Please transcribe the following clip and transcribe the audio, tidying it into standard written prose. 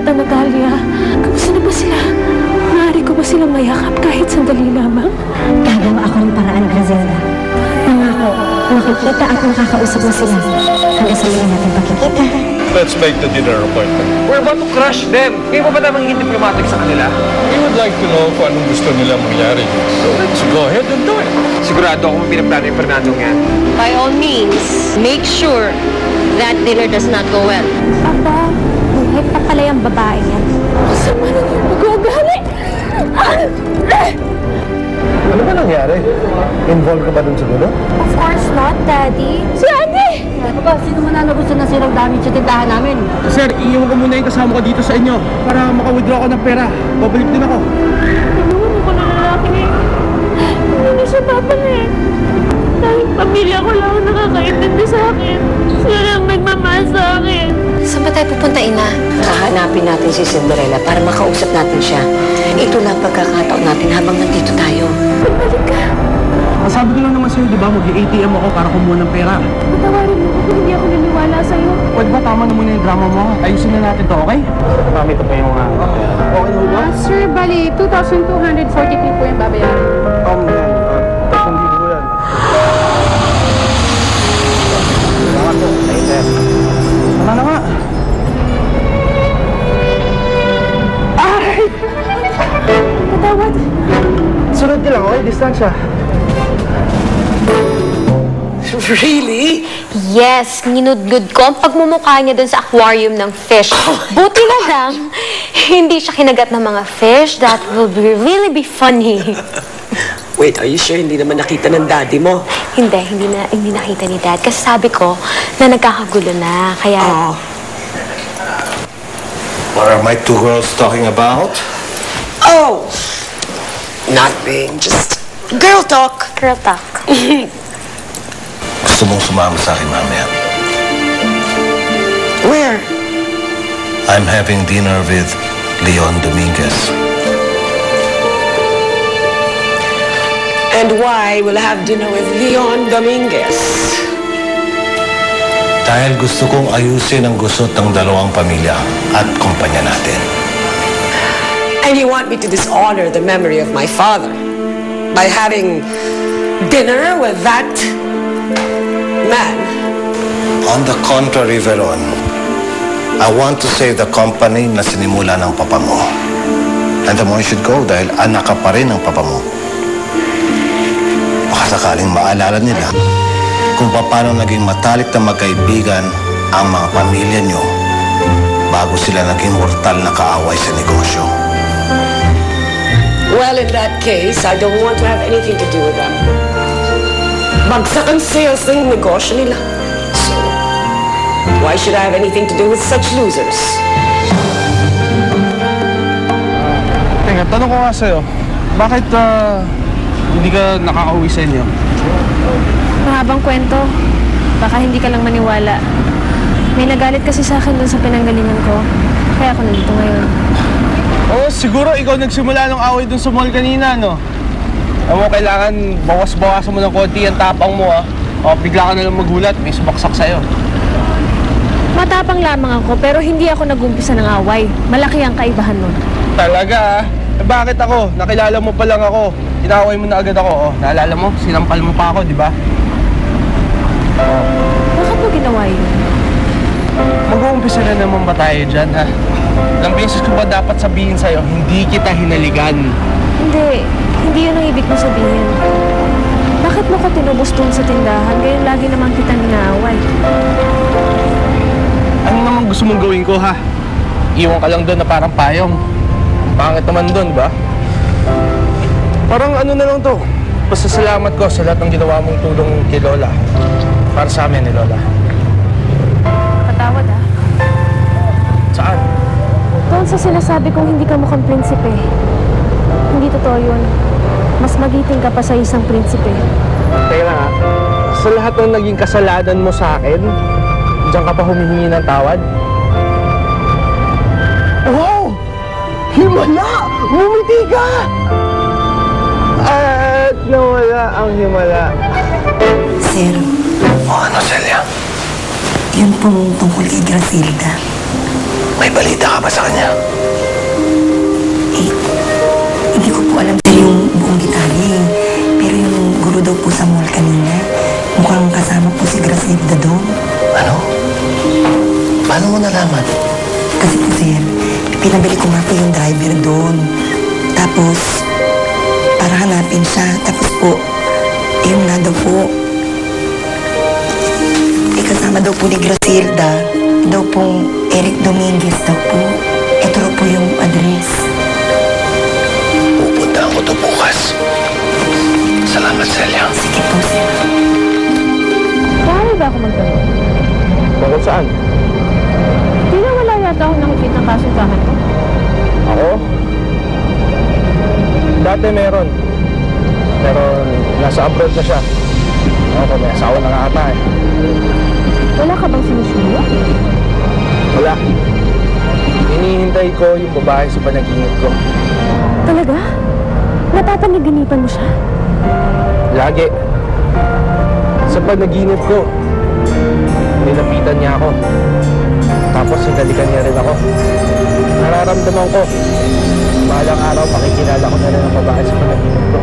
At Natalia, kamusta na ba sila? Maaari ko ba silang mayakap kahit sandali lamang? Gagawa ako ng paraan, Griselda. Pangako, makikita at makakausap mo sila. Hanggang sa mga natin pakikita. Let's make the dinner appointment. We're about to crush them. Kayo ba namang hindi diplomatic sa kanila? We would like to know kung anong gusto nila mangyari. So let's go ahead and do it. Sigurado ako pinaplano yung Fernandong yan. By all means, make sure that dinner does not go well. Papa, buhay pa pala yung babae yan. Kasama na yung mag-ugali! Ano ba nangyari? Involved ka ba dun sa gulo? Of course not, Daddy. Si Ate! Papa, sino man na gusto na sirang damit sa tindahan namin? Sir, iiwan ko muna yung kasama ko dito sa inyo para maka-withdraw ko ng pera. Babalik din ako. Tulungan ko na lalaki na yun. Hindi na siya babalik. Dahil pamilya ko lang ang nakakaintindi sa akin. Sila lang nagmamahal sa akin. Saan ba tayo pupunta, Ina? Hahanapin natin si Cinderella para makausap natin siya. Ito lang pagkakataon natin habang nandito tayo. Balik ka. Masabi ko lang naman sa'yo, di ba? Mag-ATM ako para kumuha ng pera. Patawarin mo kung hindi ako naniwala sa'yo. Pwede ba tama na muna yung drama mo? Ayusin na natin to, okay? Mami, ito pa yung okay na ba? Sir, bali, 2,243 po yung babayaran. Hindi ko yan. Salamat po. Later. Wala na nga. Patawad. Sunod ka lang, okay? Distansya. Really? Yes, ninudgod ko ang pagmumukha niya dun sa aquarium ng fish. Buti na lang, hindi siya kinagat ng mga fish. That will really be funny. Wait, are you sure hindi naman nakita ng daddy mo? Hindi nakita ni Dad. Kasi sabi ko na nagkakagulo na, kaya... What are my two girls talking about? Oh! Nothing, just girl talk. Girl talk. Gusto mong sumama sa akin mamaya? Where? I'm having dinner with Leon Dominguez. And why will I have dinner with Leon Dominguez? Dahil gusto kong ayusin ang gusot ng dalawang pamilya at kumpanya natin. And you want me to dishonor the memory of my father by having dinner with that man? On the contrary, Veron, I want to save the company na sinimula ng papa mo. And the more you should go dahil anak ka pa rin ng papa mo. Baka sakaling maalala nila kung paano naging matalik na magkaibigan ang mga pamilya nyo bago sila naging mortal na kaaway sa negosyo. Well, in that case, I don't want to have anything to do with them. Bagsak ang sales ng negosyo nila. So, why should I have anything to do with such losers? Teka, tanong ko nga sa'yo. Bakit hindi ka nakaka-uwi sa inyo? Mahabang kwento. Baka hindi ka lang maniwala. May nagalit kasi sa akin dun sa pinanggalingan ko. Kaya ako nandito ngayon. Oo, siguro ikaw nagsimula ng away dun sa mall kanina, no? Alam mo, kailangan bawas-bawasan mo ng konti ang tapang mo, ah. O, bigla ka nalang magulat, may sumaksak sa'yo. Matapang lamang ako, pero hindi ako nag-umpisa ng away. Malaki ang kaibahan nun. Talaga, ah? Eh, bakit ako? Nakilala mo pa lang ako. Inaway mo na agad ako. Oh, naalala mo? Sinampal mo pa ako, di ba? Bakit mo ginawa yun? Mag-uumpisa na naman ba tayo dyan, ha? Ilang beses ko ba dapat sabihin sa'yo, hindi kita hinaligan? Hindi yun ang ibig mo sabihin. Bakit mo ko tinubos doon sa tindahan? Ngayon lagi naman kita ninaaway. Ano naman gusto mong gawin ko, ha? Iwan ka lang doon na parang payong. Pangit naman doon, ba? Parang ano na lang to. Pasasalamat ko sa lahat ng ginawa mong tulong kay Lola. Para sa amin ni Lola. Patawad, ah. Saan? Doon sa sinasabi kong hindi ka mukhang prinsipe. Hindi totoo yun. Mas magiting ka pa sa isang prinsipe. Teka lang, ha? Sa lahat ng naging kasalanan mo sa akin, diyan ka pa humihingi ng tawad? Wow! Himala! Bumiti ka! At nawala ang himala. Sir, Ano, Celia? yun pong tungkol kay Grasilda. May balita ka ba sa kanya? mo nalaman? Kasi po, sir, pinabili ko nga po yung driver doon. Tapos, para hanapin siya. Tapos po, yun nga daw po. Kasama daw po ni Grasilda. Daw pong Eric Dominguez daw po. Ito raw po yung address. Pupuntahan ko to bukas. Salamat, Celia. Sige po, sir. Maaari ba ako magtanong? Bakit saan? Di na wala yata ako nakikita ng kasundahan ko. Ako? Dati meron. Pero nasa abroad na siya. Ako, may asawa na nga ata eh. Wala ka bang sinusuyo? Wala. Hinihintay ko yung babae sa panaginip ko. Talaga? Napapanaginipan mo siya? Lagi. Sa panaginip ko, nilapitan niya ako. Tapos hinalikan niya rin ako. Nararamdaman ko, balang araw makikilala ko na rin ang babae sa panaginip ko.